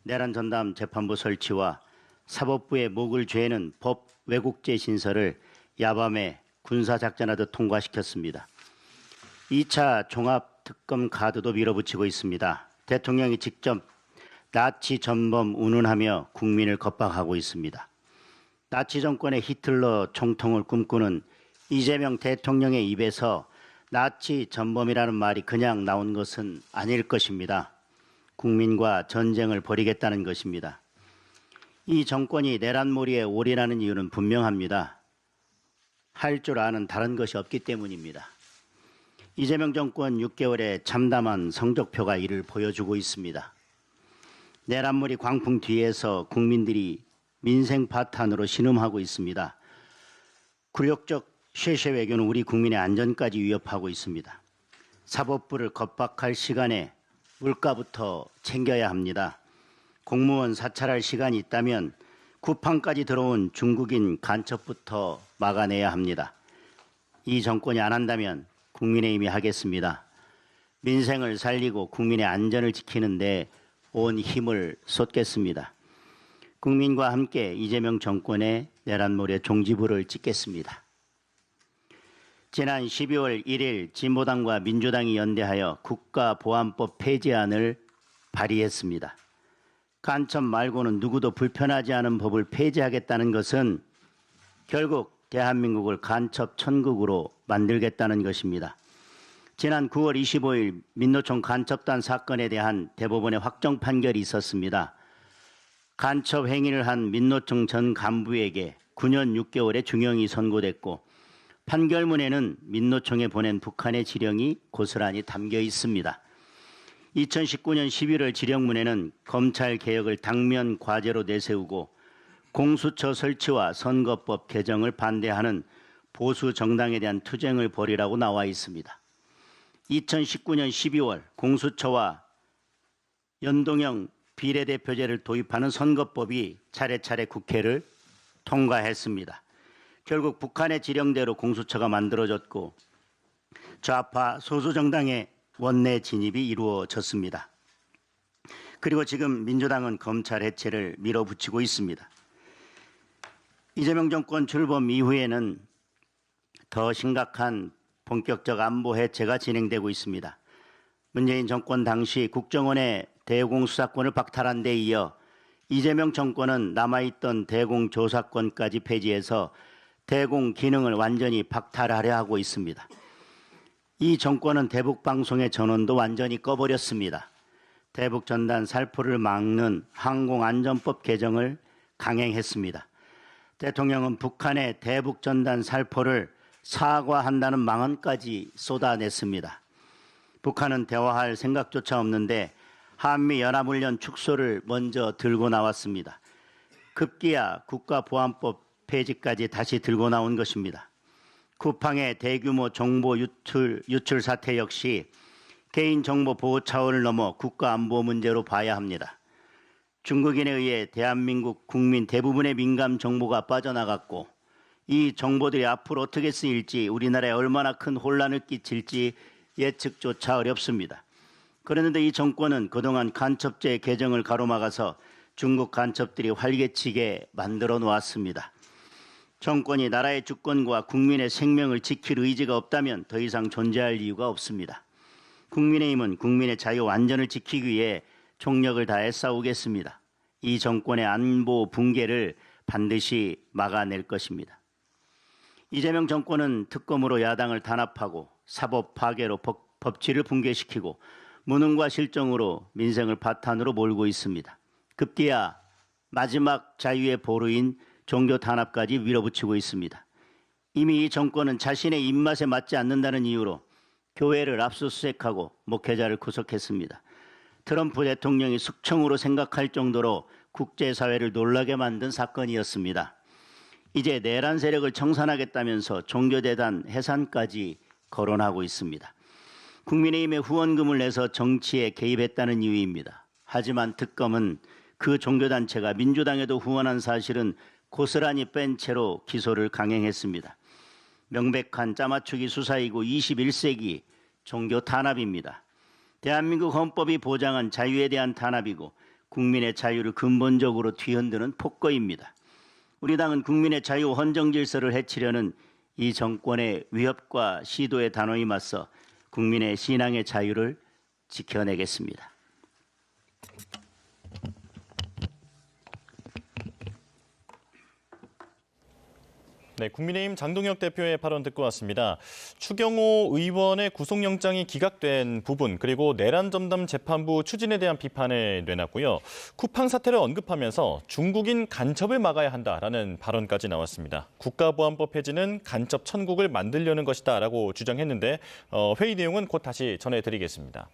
내란 전담 재판부 설치와 사법부의 목을 죄는 법 왜곡죄 신설을 야밤에 군사작전하듯 통과시켰습니다. 2차 종합특검 카드도 밀어붙이고 있습니다. 대통령이 직접 나치 전범 운운하며 국민을 겁박하고 있습니다. 나치 정권의 히틀러 총통을 꿈꾸는 이재명 대통령의 입에서 나치 전범이라는 말이 그냥 나온 것은 아닐 것입니다. 국민과 전쟁을 벌이겠다는 것입니다. 이 정권이 내란몰이에 올인하는 이유는 분명합니다. 할 줄 아는 다른 것이 없기 때문입니다. 이재명 정권 6개월의 참담한 성적표가 이를 보여주고 있습니다. 내란몰이 광풍 뒤에서 국민들이 민생 파탄으로 신음하고 있습니다. 굴욕적 쉐쉐 외교는 우리 국민의 안전까지 위협하고 있습니다. 사법부를 겁박할 시간에 물가부터 챙겨야 합니다. 공무원 사찰할 시간이 있다면 쿠팡까지 들어온 중국인 간첩부터 막아내야 합니다. 이 정권이 안 한다면 국민의힘이 하겠습니다. 민생을 살리고 국민의 안전을 지키는 데 온 힘을 쏟겠습니다. 국민과 함께 이재명 정권의 내란몰이의 종지부를 찍겠습니다. 지난 12월 1일 진보당과 민주당이 연대하여 국가보안법 폐지안을 발의했습니다. 간첩 말고는 누구도 불편하지 않은 법을 폐지하겠다는 것은 결국 대한민국을 간첩 천국으로 만들겠다는 것입니다. 지난 9월 25일 민노총 간첩단 사건에 대한 대법원의 확정 판결이 있었습니다. 간첩 행위를 한 민노총 전 간부에게 9년 6개월의 중형이 선고됐고 판결문에는 민노총에 보낸 북한의 지령이 고스란히 담겨 있습니다. 2019년 11월 지령문에는 검찰 개혁을 당면 과제로 내세우고 공수처 설치와 선거법 개정을 반대하는 보수 정당에 대한 투쟁을 벌이라고 나와 있습니다. 2019년 12월 공수처와 연동형 비례대표제를 도입하는 선거법이 차례차례 국회를 통과했습니다. 결국 북한의 지령대로 공수처가 만들어졌고 좌파 소수정당의 원내 진입이 이루어졌습니다. 그리고 지금 민주당은 검찰 해체를 밀어붙이고 있습니다. 이재명 정권 출범 이후에는 더 심각한 본격적 안보 해체가 진행되고 있습니다. 문재인 정권 당시 국정원의 대공 수사권을 박탈한 데 이어 이재명 정권은 남아있던 대공 조사권까지 폐지해서 대공 기능을 완전히 박탈하려 하고 있습니다. 이 정권은 대북방송의 전원도 완전히 꺼버렸습니다. 대북전단 살포를 막는 항공안전법 개정을 강행했습니다. 대통령은 북한의 대북전단 살포를 사과한다는 망언까지 쏟아냈습니다. 북한은 대화할 생각조차 없는데 한미연합훈련 축소를 먼저 들고 나왔습니다. 급기야 국가보안법 폐지까지 다시 들고 나온 것입니다. 쿠팡의 대규모 정보 유출 사태 역시 개인정보 보호 차원을 넘어 국가안보 문제로 봐야 합니다. 중국인에 의해 대한민국 국민 대부분의 민감 정보가 빠져나갔고 이 정보들이 앞으로 어떻게 쓰일지 우리나라에 얼마나 큰 혼란을 끼칠지 예측조차 어렵습니다. 그런데 이 정권은 그동안 간첩죄 개정을 가로막아서 중국 간첩들이 활개치게 만들어 놓았습니다. 정권이 나라의 주권과 국민의 생명을 지킬 의지가 없다면 더 이상 존재할 이유가 없습니다. 국민의힘은 국민의 자유 안전을 지키기 위해 총력을 다해 싸우겠습니다. 이 정권의 안보 붕괴를 반드시 막아낼 것입니다. 이재명 정권은 특검으로 야당을 단합하고 사법 파괴로 법치를 붕괴시키고 무능과 실정으로 민생을 바탕으로 몰고 있습니다. 급기야 마지막 자유의 보루인 종교 탄압까지 밀어붙이고 있습니다. 이미 이 정권은 자신의 입맛에 맞지 않는다는 이유로 교회를 압수수색하고 목회자를 구속했습니다. 트럼프 대통령이 숙청으로 생각할 정도로 국제사회를 놀라게 만든 사건이었습니다. 이제 내란 세력을 청산하겠다면서 종교재단 해산까지 거론하고 있습니다. 국민의힘의 후원금을 내서 정치에 개입했다는 이유입니다. 하지만 특검은 그 종교단체가 민주당에도 후원한 사실은 고스란히 뺀 채로 기소를 강행했습니다. 명백한 짜맞추기 수사이고 21세기 종교 탄압입니다. 대한민국 헌법이 보장한 자유에 대한 탄압이고 국민의 자유를 근본적으로 뒤흔드는 폭거입니다. 우리 당은 국민의 자유 헌정 질서를 해치려는 이 정권의 위협과 시도에 단호히 맞서 국민의 신앙의 자유를 지켜내겠습니다. 네, 국민의힘 장동혁 대표의 발언 듣고 왔습니다. 추경호 의원의 구속영장이 기각된 부분 그리고 내란 전담 재판부 추진에 대한 비판을 내놨고요. 쿠팡 사태를 언급하면서 중국인 간첩을 막아야 한다라는 발언까지 나왔습니다. 국가보안법 폐지는 간첩 천국을 만들려는 것이다라고 주장했는데 회의 내용은 곧 다시 전해드리겠습니다.